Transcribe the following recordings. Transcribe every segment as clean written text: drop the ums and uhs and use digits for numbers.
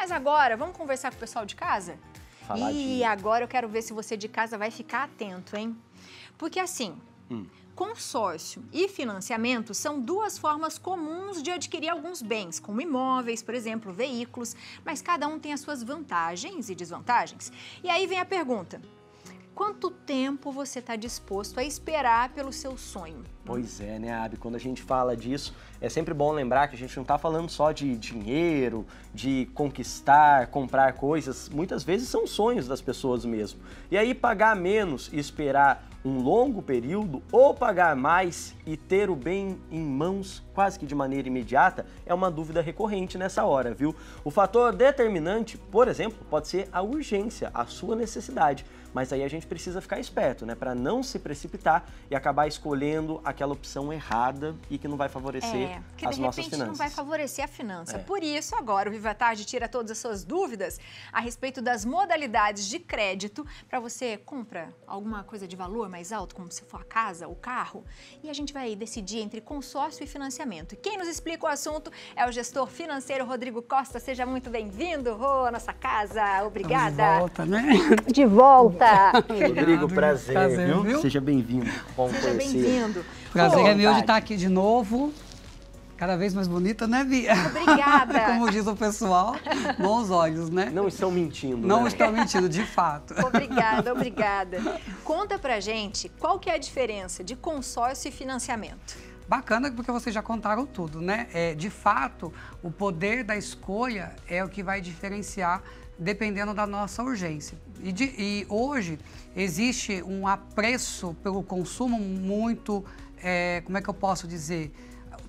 Mas agora, vamos conversar com o pessoal de casa? Faladinho. E agora eu quero ver se você de casa vai ficar atento, hein? Porque assim, consórcio e financiamento são duas formas comuns de adquirir alguns bens, como imóveis, por exemplo, veículos, mas cada um tem as suas vantagens e desvantagens. E aí vem a pergunta: quanto tempo você está disposto a esperar pelo seu sonho? Pois é, né, Abi? Quando a gente fala disso, é sempre bom lembrar que a gente não está falando só de dinheiro, de conquistar, comprar coisas. Muitas vezes são sonhos das pessoas mesmo. E aí pagar menos e esperar um longo período ou pagar mais e ter o bem em mãos quase que de maneira imediata é uma dúvida recorrente nessa hora, viu? O fator determinante, por exemplo, pode ser a urgência, a sua necessidade. Mas aí a gente precisa ficar esperto, né? Para não se precipitar e acabar escolhendo aquela opção errada e que não vai favorecer as nossas finanças. Que de repente não vai favorecer a finança. Por isso, agora o Viva Tarde tira todas as suas dúvidas a respeito das modalidades de crédito para você compra alguma coisa de valor mais alto, como se for a casa, o carro, e a gente vai decidir entre consórcio e financiamento. E quem nos explica o assunto é o gestor financeiro Rodrigo Costa. Seja muito bem-vindo, à nossa casa. Obrigada. De volta, né? De volta. Rodrigo, prazer, viu? Seja bem-vindo. Bom Seja bem-vindo. Prazer é meu de estar aqui de novo. Cada vez mais bonita, né, Bia? Obrigada. Como diz o pessoal, bons olhos, né? Não estão mentindo, Não né? estão mentindo, de fato. Obrigada, obrigada. Conta pra gente qual que é a diferença de consórcio e financiamento. Bacana, porque vocês já contaram tudo, né? De fato, o poder da escolha é o que vai diferenciar dependendo da nossa urgência. E hoje existe um apreço pelo consumo muito, como é que eu posso dizer?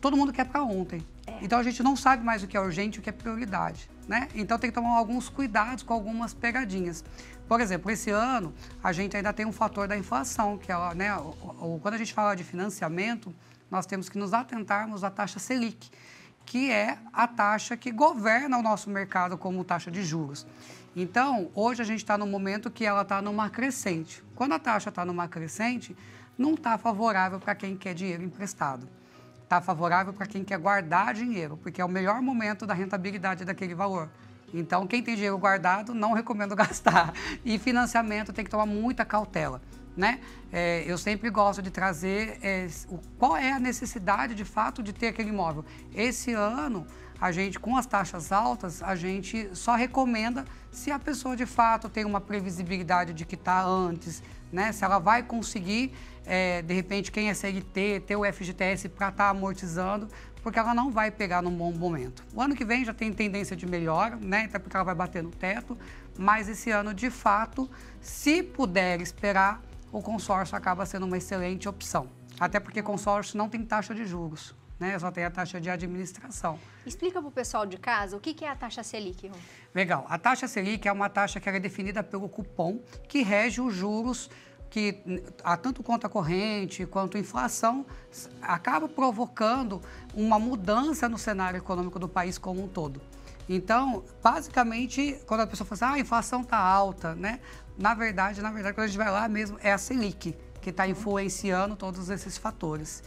Todo mundo quer para ontem. Então a gente não sabe mais o que é urgente e o que é prioridade, né? Então tem que tomar alguns cuidados com algumas pegadinhas. Por exemplo, esse ano a gente ainda tem um fator da inflação, que é, né, quando a gente fala de financiamento, nós temos que nos atentarmos à taxa Selic, que é a taxa que governa o nosso mercado como taxa de juros. Então, hoje a gente está num momento que ela está numa crescente. Quando a taxa está numa crescente, não está favorável para quem quer dinheiro emprestado. Está favorável para quem quer guardar dinheiro, porque é o melhor momento da rentabilidade daquele valor. Então, quem tem dinheiro guardado, não recomendo gastar. E financiamento tem que tomar muita cautela, né? Eu sempre gosto de trazer qual é a necessidade, de fato, de ter aquele imóvel. Esse ano, a gente, com as taxas altas, a gente só recomenda se a pessoa, de fato, tem uma previsibilidade de quitar antes, né? Se ela vai conseguir, de repente, quem é CLT, ter o FGTS para estar amortizando, porque ela não vai pegar num bom momento. O ano que vem já tem tendência de melhora, né? Até porque ela vai bater no teto, mas esse ano, de fato, se puder esperar, o consórcio acaba sendo uma excelente opção. Até porque consórcio não tem taxa de juros, né? Só tem a taxa de administração. Explica para o pessoal de casa o que é a taxa Selic, Ron. Legal. A taxa Selic é uma taxa que é definida pelo cupom, que rege os juros que, tanto conta corrente quanto inflação, acaba provocando uma mudança no cenário econômico do país como um todo. Então, basicamente, quando a pessoa fala assim, a inflação está alta, né? Na verdade, quando a gente vai lá mesmo, é a Selic que está influenciando todos esses fatores.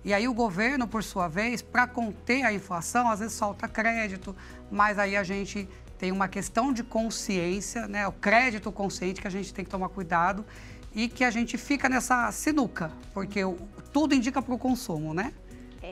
E aí o governo, por sua vez, para conter a inflação, às vezes solta crédito, mas aí a gente tem uma questão de consciência, né? O crédito consciente que a gente tem que tomar cuidado e que a gente fica nessa sinuca, porque tudo indica para o consumo, né?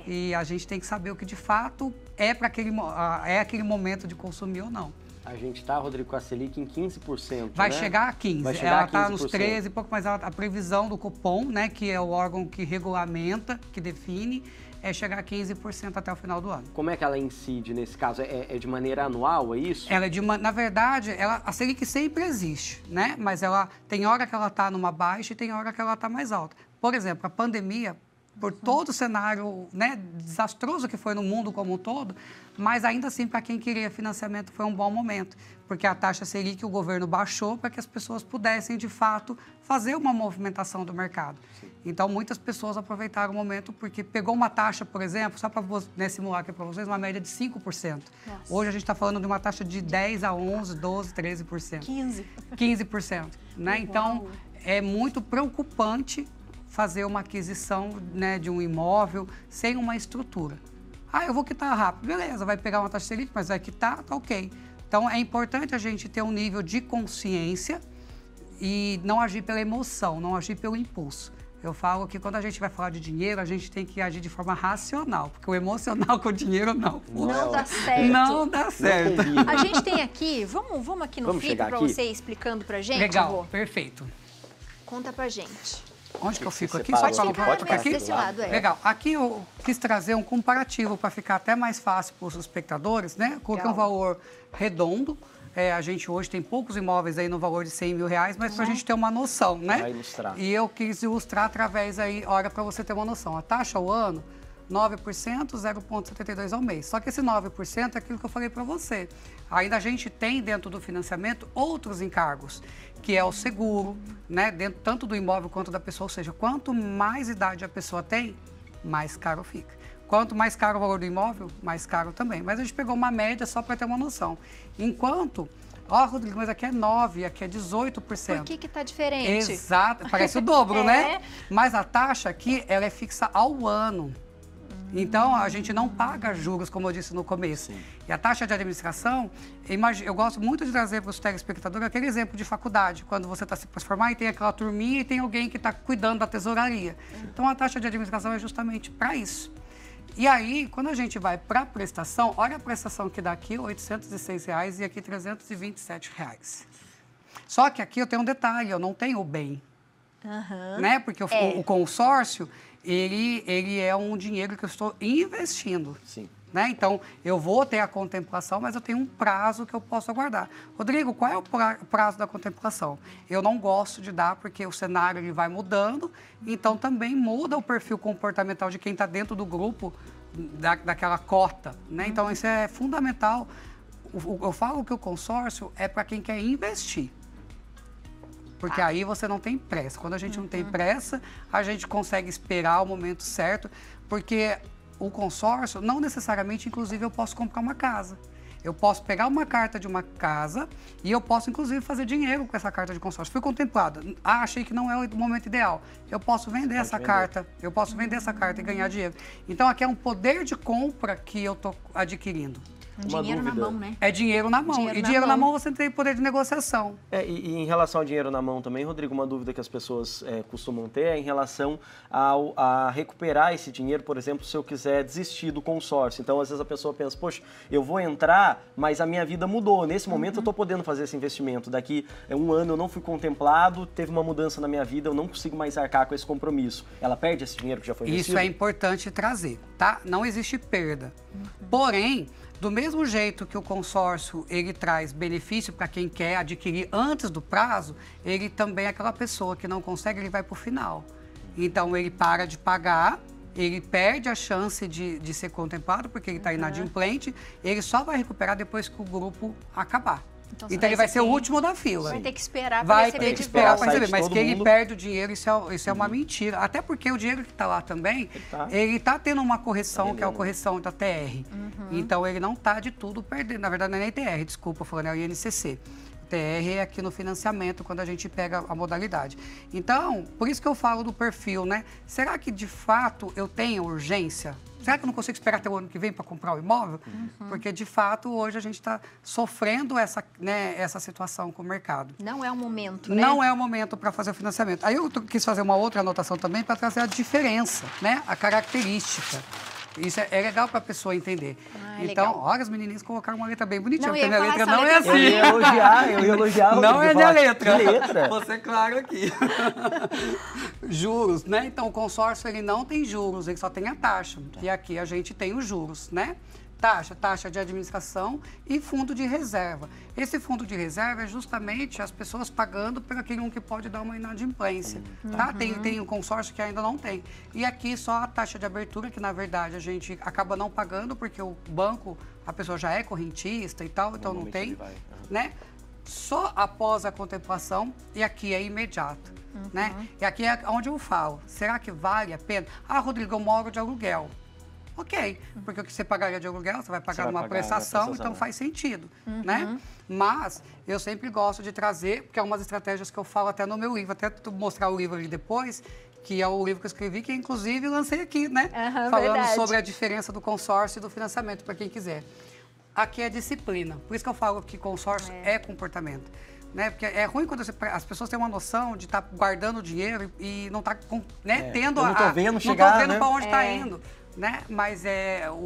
E a gente tem que saber o que de fato é para aquele momento de consumir ou não. A gente está, Rodrigo, com a Selic em 15%, Vai né? chegar a 15%. Vai chegar ela a 15%. Está nos 13 e pouco, mas a previsão do cupom, né, que é o órgão que regulamenta, que define, é chegar a 15% até o final do ano. Como é que ela incide nesse caso? É de maneira anual, é isso? Ela na verdade, a Selic sempre existe, né? Mas ela tem hora que ela está numa baixa e tem hora que ela está mais alta. Por exemplo, a pandemia, por todo o cenário, né, desastroso que foi no mundo como um todo, mas ainda assim, para quem queria financiamento, foi um bom momento, porque a taxa Selic o governo baixou para que as pessoas pudessem, de fato, fazer uma movimentação do mercado. Então, muitas pessoas aproveitaram o momento porque pegou uma taxa, por exemplo, só para simular aqui para vocês, uma média de 5%. Nossa. Hoje a gente está falando de uma taxa de 10% a 11%, 12%, 13%. 15%. 15%, né? Então, é muito preocupante fazer uma aquisição, né, de um imóvel sem uma estrutura. Eu vou quitar rápido. Beleza, vai pegar uma taxa Selic, mas vai quitar, tá ok. Então, é importante a gente ter um nível de consciência e não agir pela emoção, não agir pelo impulso. Eu falo que quando a gente vai falar de dinheiro, a gente tem que agir de forma racional, porque o emocional com o dinheiro não. Não dá certo. Não dá certo. A gente tem aqui, vamos aqui no FIP para você ir explicando pra gente. Legal, perfeito. Conta pra gente. Onde que eu fico aqui? Pode ficar aqui? Desse lado, é. Legal. Aqui eu quis trazer um comparativo para ficar até mais fácil para os espectadores, né? Coloquei um valor redondo. A gente hoje tem poucos imóveis aí no valor de 100 mil reais, mas para a gente ter uma noção, né? Vai ilustrar. E eu quis ilustrar através aí, olha, para você ter uma noção. A taxa ao ano, 9%, 0,72 ao mês. Só que esse 9% é aquilo que eu falei para você. Ainda a gente tem dentro do financiamento outros encargos, que é o seguro, né? Dentro tanto do imóvel quanto da pessoa. Ou seja, quanto mais idade a pessoa tem, mais caro fica. Quanto mais caro o valor do imóvel, mais caro também. Mas a gente pegou uma média só para ter uma noção. Enquanto, Rodrigo, mas aqui é 9%, aqui é 18%. Por que está diferente? Exato, parece o dobro, né? Mas a taxa aqui, ela é fixa ao ano. Então, a gente não paga juros, como eu disse no começo. Sim. E a taxa de administração, eu gosto muito de trazer para os telespectadores aquele exemplo de faculdade, quando você está se formar e tem aquela turminha e tem alguém que está cuidando da tesouraria. Então, a taxa de administração é justamente para isso. E aí, quando a gente vai para a prestação, olha a prestação que dá aqui, R$ 806 e aqui R$ 327. Só que aqui eu tenho um detalhe, eu não tenho o bem. Né? Porque o consórcio, ele é um dinheiro que eu estou investindo. Sim. Né? Então, eu vou ter a contemplação, mas eu tenho um prazo que eu posso aguardar. Rodrigo, qual é o prazo da contemplação? Eu não gosto de dar porque o cenário ele vai mudando, então também muda o perfil comportamental de quem está dentro do grupo daquela cota. Né? Então, isso é fundamental. Eu falo que o consórcio é para quem quer investir. Porque aí você não tem pressa. Quando a gente não tem pressa, a gente consegue esperar o momento certo, porque o consórcio, não necessariamente, inclusive, eu posso comprar uma casa. Eu posso pegar uma carta de uma casa e eu posso, inclusive, fazer dinheiro com essa carta de consórcio. Fui contemplada. Achei que não é o momento ideal. Eu posso vender essa carta. Eu posso vender essa carta e ganhar dinheiro. Então, aqui é um poder de compra que eu estou adquirindo. Dinheiro na mão, né? É dinheiro na mão. E dinheiro na mão você tem poder de negociação. E em relação ao dinheiro na mão também, Rodrigo, uma dúvida que as pessoas costumam ter é em relação a recuperar esse dinheiro, por exemplo, se eu quiser desistir do consórcio. Então, às vezes a pessoa pensa, poxa, eu vou entrar, mas a minha vida mudou. Nesse momento eu estou podendo fazer esse investimento. Daqui um ano eu não fui contemplado, teve uma mudança na minha vida, eu não consigo mais arcar com esse compromisso. Ela perde esse dinheiro que já foi investido? Isso é importante trazer, tá? Não existe perda. Porém, do mesmo jeito que o consórcio ele traz benefício para quem quer adquirir antes do prazo, ele também é aquela pessoa que não consegue, ele vai para o final. Então, ele para de pagar, ele perde a chance de ser contemplado, porque ele está inadimplente, ele só vai recuperar depois que o grupo acabar. Então ele vai ser o último da fila. Vai ter que esperar para receber. Vai ter que esperar para receber, mas que ele perde o dinheiro, isso é uma mentira. Até porque o dinheiro que está lá também, ele está tendo uma correção, que é a correção da TR. Então ele não está de tudo perdendo. Na verdade, não é nem TR, desculpa, falando, é o INCC. TR é aqui no financiamento, quando a gente pega a modalidade. Então, por isso que eu falo do perfil, né? Será que, de fato, eu tenho urgência? Será que eu não consigo esperar até o ano que vem para comprar o imóvel? Porque, de fato, hoje a gente está sofrendo essa situação com o mercado. Não é o momento, né? Não é o momento para fazer o financiamento. Aí eu quis fazer uma outra anotação também para trazer a diferença, né? A característica. Isso é legal para a pessoa entender. Então, olha, as menininhas colocaram uma letra bem bonitinha, porque a minha letra não é assim. Eu ia elogiar. Não é minha letra. Que letra? Vou ser claro aqui. Juros, né? Então, o consórcio, ele não tem juros, ele só tem a taxa. E aqui a gente tem os juros, né? Taxa de administração e fundo de reserva. Esse fundo de reserva é justamente as pessoas pagando por aquele que pode dar uma inadimplência, tá? Tem um consórcio que ainda não tem. E aqui só a taxa de abertura, que na verdade a gente acaba não pagando, porque o banco, a pessoa já é correntista e tal, então não tem, né? Só após a contemplação, e aqui é imediato, né? E aqui é onde eu falo, será que vale a pena? Ah, Rodrigo, eu moro de aluguel. Ok, porque o que você pagaria de aluguel, você vai pagar uma prestação, então faz sentido, né? Mas eu sempre gosto de trazer, porque é umas estratégias que eu falo até no meu livro, até mostrar o livro ali depois, que é o livro que eu escrevi, que inclusive lancei aqui, né? Falando sobre a diferença do consórcio e do financiamento, para quem quiser. Aqui é disciplina. Por isso que eu falo que consórcio é comportamento. Né? Porque é ruim quando as pessoas têm uma noção de estar guardando dinheiro e não estar tendo não tô vendo não chegar, tô vendo né? para onde está indo. Né? Mas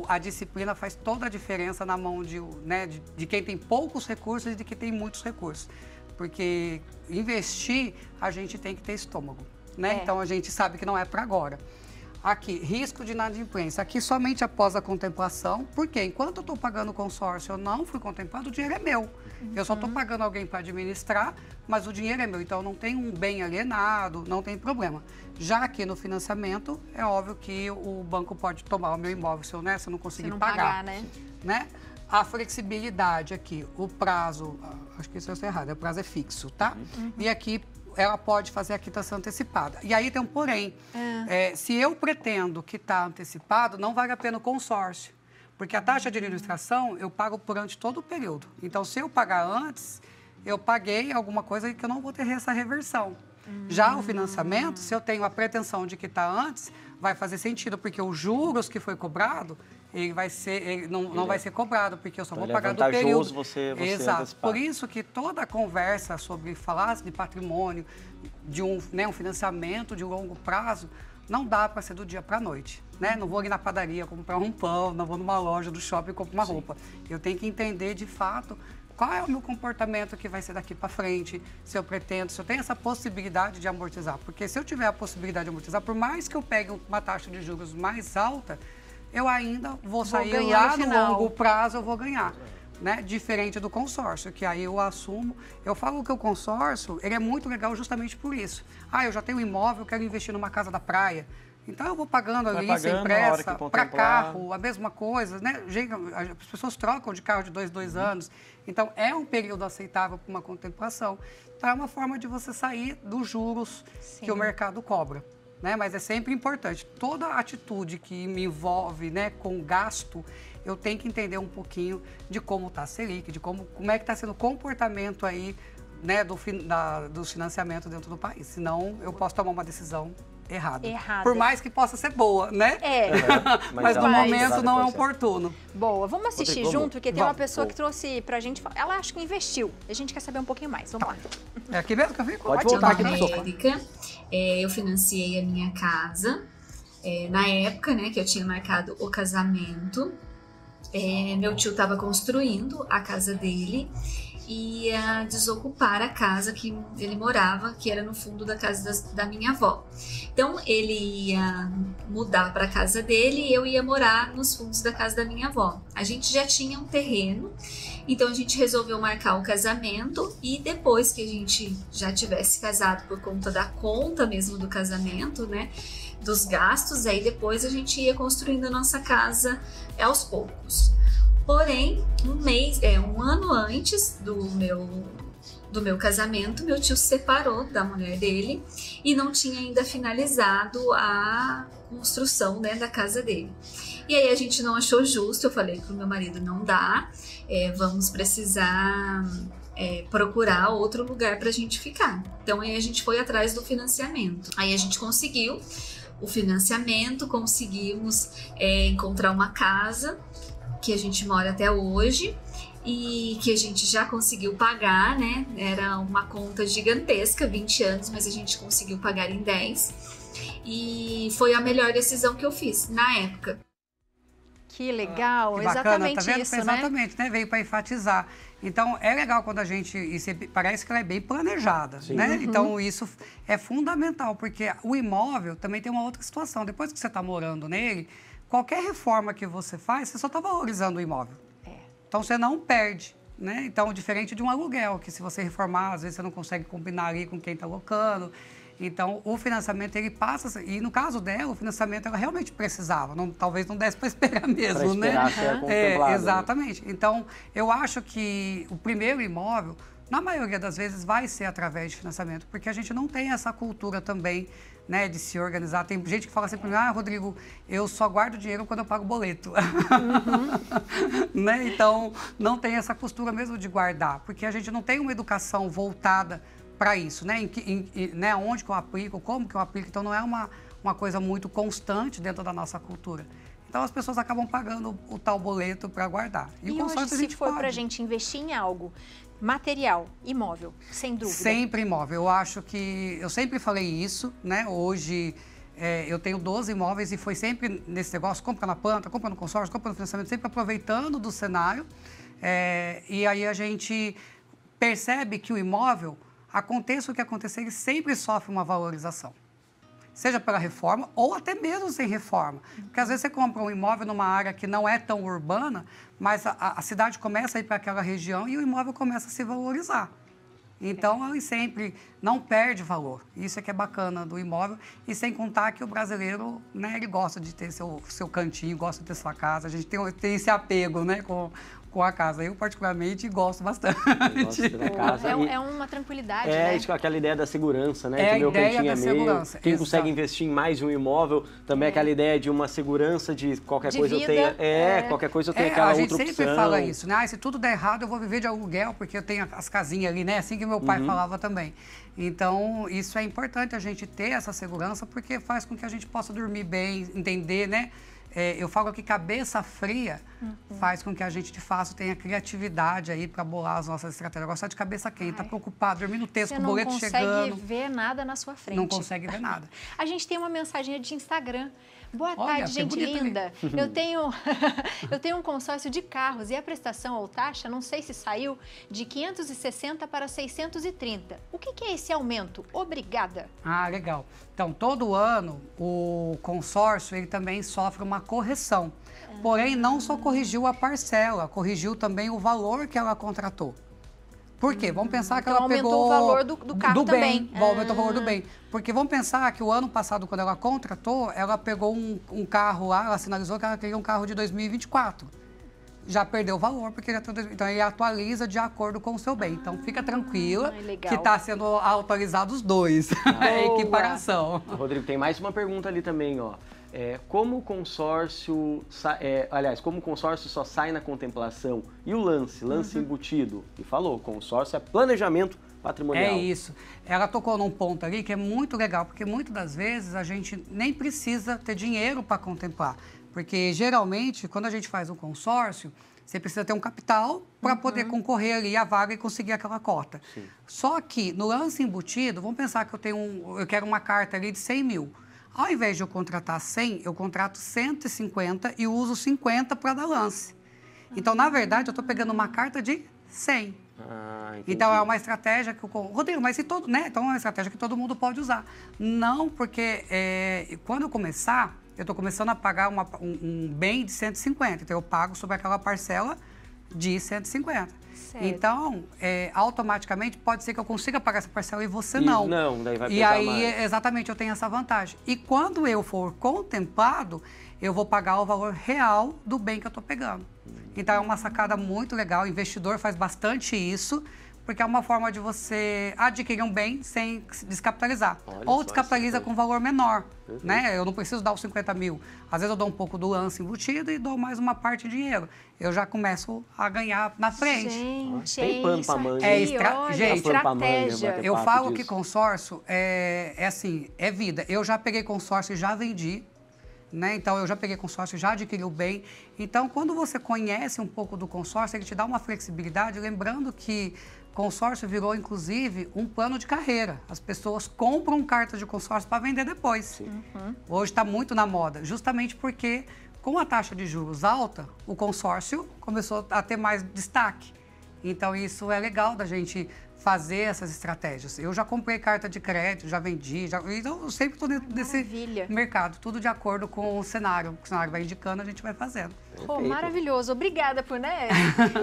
a disciplina faz toda a diferença na mão de quem tem poucos recursos e de quem tem muitos recursos. Porque investir, a gente tem que ter estômago. Né? Então, a gente sabe que não é para agora. Aqui, risco de inadimplência. Aqui, somente após a contemplação. Porque enquanto eu estou pagando o consórcio, eu não fui contemplado, o dinheiro é meu. Eu só estou pagando alguém para administrar, mas o dinheiro é meu. Então, eu não tenho um bem alienado, não tem problema. Já aqui no financiamento, é óbvio que o banco pode tomar o meu imóvel se eu não conseguir pagar. Né? A flexibilidade aqui, o prazo, acho que isso é errado, o prazo é fixo, tá? E aqui ela pode fazer a quitação antecipada. E aí tem um porém. Se eu pretendo quitar antecipado, não vale a pena o consórcio. Porque a taxa de administração eu pago durante todo o período. Então, se eu pagar antes, eu paguei alguma coisa que eu não vou ter essa reversão. Já o financiamento, se eu tenho a pretensão de quitar antes, vai fazer sentido, porque os juros que foi cobrado, ele não vai ser cobrado, porque eu só vou pagar do período. Você Exato. antecipar. Por isso que toda a conversa sobre falar de patrimônio, de um financiamento de longo prazo, não dá para ser do dia para a noite. Né? Não vou ali na padaria comprar um pão, não vou numa loja do shopping e comprar uma roupa. Eu tenho que entender, de fato, qual é o meu comportamento que vai ser daqui para frente, se eu pretendo, se eu tenho essa possibilidade de amortizar. Porque se eu tiver a possibilidade de amortizar, por mais que eu pegue uma taxa de juros mais alta, eu ainda vou sair lá no longo prazo, eu vou ganhar. Né? Diferente do consórcio, que aí eu assumo. Eu falo que o consórcio, ele é muito legal justamente por isso. Eu já tenho um imóvel, eu quero investir numa casa da praia. Então, eu vou pagando ali, sem pressa, para carro, a mesma coisa, né? As pessoas trocam de carro de 2 anos. Então, é um período aceitável para uma contemplação. Então, é uma forma de você sair dos juros que o mercado cobra. Né? Mas é sempre importante. Toda atitude que me envolve, né, com gasto, eu tenho que entender um pouquinho de como está a Selic, de como é que está sendo o comportamento aí, né, do financiamento dentro do país. Senão, eu posso tomar uma decisão errada. Por mais que possa ser boa, né? Mas no momento não é oportuno. Boa, vamos assistir junto, porque tem uma pessoa que trouxe pra gente, ela acho que investiu. A gente quer saber um pouquinho mais. Vamos lá. É aqui mesmo que eu fico? Pode voltar aqui no sofá. Eu financiei a minha casa. Na época, né, que eu tinha marcado o casamento, meu tio estava construindo a casa dele e ia desocupar a casa que ele morava, que era no fundo da casa da minha avó. Então, ele ia mudar para a casa dele e eu ia morar nos fundos da casa da minha avó. A gente já tinha um terreno, então a gente resolveu marcar o casamento e depois que a gente já tivesse casado por conta da conta mesmo do casamento, né, dos gastos, aí depois a gente ia construindo a nossa casa aos poucos. Porém, um ano antes do meu casamento, meu tio se separou da mulher dele e não tinha ainda finalizado a construção, né, da casa dele. E aí a gente não achou justo, eu falei pro meu marido, não dá, vamos precisar procurar outro lugar pra gente ficar. Então aí a gente foi atrás do financiamento. Aí a gente conseguiu o financiamento, conseguimos encontrar uma casa que a gente mora até hoje e que a gente já conseguiu pagar, né? Era uma conta gigantesca, 20 anos, mas a gente conseguiu pagar em 10. E foi a melhor decisão que eu fiz na época. Que legal, que bacana, exatamente tá vendo? isso, Exatamente, né? Veio para enfatizar. Então, é legal quando a gente... parece que ela é bem planejada, né? Então, isso é fundamental, porque o imóvel também tem uma outra situação. Depois que você está morando nele, qualquer reforma que você faz, você só está valorizando o imóvel. Então, você não perde, né? Então, diferente de um aluguel, que se você reformar, às vezes você não consegue combinar ali com quem está alocando. Então, o financiamento, ele passa... E no caso dela, o financiamento, ela realmente precisava. Talvez não desse para esperar mesmo, né? Ser contemplado, exatamente. Né? Então, eu acho que o primeiro imóvel, na maioria das vezes, vai ser através de financiamento, porque a gente não tem essa cultura também, né, de se organizar. Tem gente que fala sempre, Rodrigo, eu só guardo dinheiro quando eu pago boleto. Né? Então, não tem essa costura mesmo de guardar, porque a gente não tem uma educação voltada para isso, né? Né? Onde que eu aplico, como que eu aplico. Então, não é uma coisa muito constante dentro da nossa cultura. Então as pessoas acabam pagando o tal boleto para guardar. E o consórcio hoje, a gente se for pode. para a gente investir em algo, material, imóvel, sem dúvida. Sempre imóvel. Eu acho que... Eu sempre falei isso, né? Hoje eu tenho 12 imóveis e foi sempre nesse negócio, compra na planta, compra no consórcio, compra no financiamento, sempre aproveitando do cenário. E aí a gente percebe que o imóvel, aconteça o que acontecer, ele sempre sofre uma valorização. Seja pela reforma ou até mesmo sem reforma. Porque às vezes você compra um imóvel numa área que não é tão urbana, mas a cidade começa a ir para aquela região e o imóvel começa a se valorizar. Então, ele sempre não perde valor. Isso é que é bacana do imóvel. E sem contar que o brasileiro, né, ele gosta de ter seu cantinho, gosta de ter sua casa. A gente tem esse apego, né, com a casa. Eu, particularmente, gosto bastante. Eu gosto de ter a casa. É uma tranquilidade, né? Isso, aquela ideia da segurança, né? É que a meu ideia cantinho da é meu. segurança, Quem exato. consegue investir em mais de um imóvel, também aquela ideia de uma segurança de qualquer De coisa vida, eu tenha. Qualquer coisa eu tenho aquela outra opção. A gente sempre fala isso, né? Se tudo der errado, eu vou viver de aluguel, porque eu tenho as casinhas ali, né? Assim que meu pai falava também. Então, isso é importante a gente ter essa segurança, porque faz com que a gente possa dormir bem, entender, né? Eu falo que cabeça fria faz com que a gente, de fato, tenha criatividade aí para bolar as nossas estratégias. Agora, só de cabeça quente, tá preocupado, dormindo texto, com o boleto chegando. Você não consegue ver nada na sua frente. Não consegue ver nada. A gente tem uma mensagem de Instagram. Boa Olha, tarde, gente bonito, linda. Eu tenho um consórcio de carros e a prestação ou taxa, não sei se saiu, de 560 para 630. O que é esse aumento? Obrigada. Ah, legal. Então, todo ano, o consórcio ele também sofre uma correção. Porém, não só corrigiu a parcela, corrigiu também o valor que ela contratou. Por quê? Vamos pensar que então ela pegou... aumentou o valor do carro também. Aumentou o valor do bem. Porque vamos pensar que o ano passado, quando ela contratou, ela pegou um carro lá, ela sinalizou que ela queria um carro de 2024. Já perdeu o valor, porque então ele atualiza de acordo com o seu bem. Então fica tranquila que está sendo atualizado os dois. É equiparação. Rodrigo, tem mais uma pergunta ali também, ó. Como o consórcio, como o consórcio só sai na contemplação e o lance embutido? E falou, consórcio é planejamento patrimonial. É isso. Ela tocou num ponto ali que é muito legal, porque muitas das vezes a gente nem precisa ter dinheiro para contemplar. Porque geralmente, quando a gente faz um consórcio, você precisa ter um capital para poder concorrer ali à vaga e conseguir aquela cota. Sim. Só que no lance embutido, vamos pensar que eu quero uma carta ali de 100 mil. Ao invés de eu contratar 100, eu contrato 150 e uso 50 para dar lance. Então, na verdade, eu estou pegando uma carta de 100. Então, é uma estratégia que Rodrigo, mas se todo, né? Então, é uma estratégia que todo mundo pode usar. Não, porque quando eu começar, eu estou começando a pagar um bem de 150. Então, eu pago sobre aquela parcela de 150. Certo. Então, automaticamente, pode ser que eu consiga pagar essa parcela e você não. Não, daí vai pesar E aí, mais. Exatamente, eu tenho essa vantagem. E quando eu for contemplado, eu vou pagar o valor real do bem que eu estou pegando. Então, é uma sacada muito legal. O investidor faz bastante isso, porque é uma forma de você adquirir um bem sem descapitalizar. Ou descapitaliza com valor menor, né? Eu não preciso dar os 50 mil. Às vezes eu dou um pouco do lance embutido e dou mais uma parte de dinheiro. Eu já começo a ganhar na frente. Gente, tem pano pra manga. Gente, estratégia. Eu falo que consórcio é assim, é vida. Eu já peguei consórcio e já vendi. Né? Então, eu já peguei consórcio, já adquiri o bem. Então, quando você conhece um pouco do consórcio, ele te dá uma flexibilidade, lembrando que consórcio virou, inclusive, um plano de carreira. As pessoas compram carta de consórcio para vender depois. Hoje está muito na moda, justamente porque, com a taxa de juros alta, o consórcio começou a ter mais destaque. Então, isso é legal da gente fazer essas estratégias. Eu já comprei carta de crédito, já vendi, então eu sempre estou dentro desse mercado, tudo de acordo com o cenário. O cenário vai indicando, a gente vai fazendo. Pô, maravilhoso. Obrigada por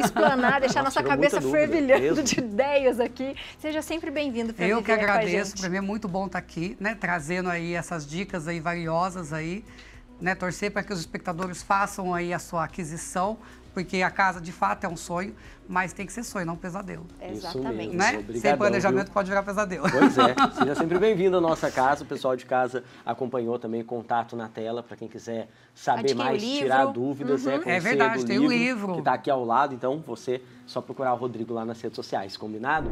explanar, deixar nossa cabeça fervilhando de ideias aqui. Seja sempre bem-vindo para Eu que agradeço, para mim é muito bom estar aqui, né, trazendo aí essas dicas aí valiosas aí, né, torcer para que os espectadores façam aí a sua aquisição, porque a casa, de fato, é um sonho, mas tem que ser sonho, não um pesadelo. Exatamente. Né? Obrigadão, sem planejamento viu? Pode virar pesadelo. Pois é. Seja sempre bem-vindo à nossa casa. O pessoal de casa acompanhou também, contato na tela, para quem quiser saber adquirir mais, o livro. Tirar dúvidas. É verdade, tem o livro. Que está aqui ao lado, então você só procurar o Rodrigo lá nas redes sociais, combinado?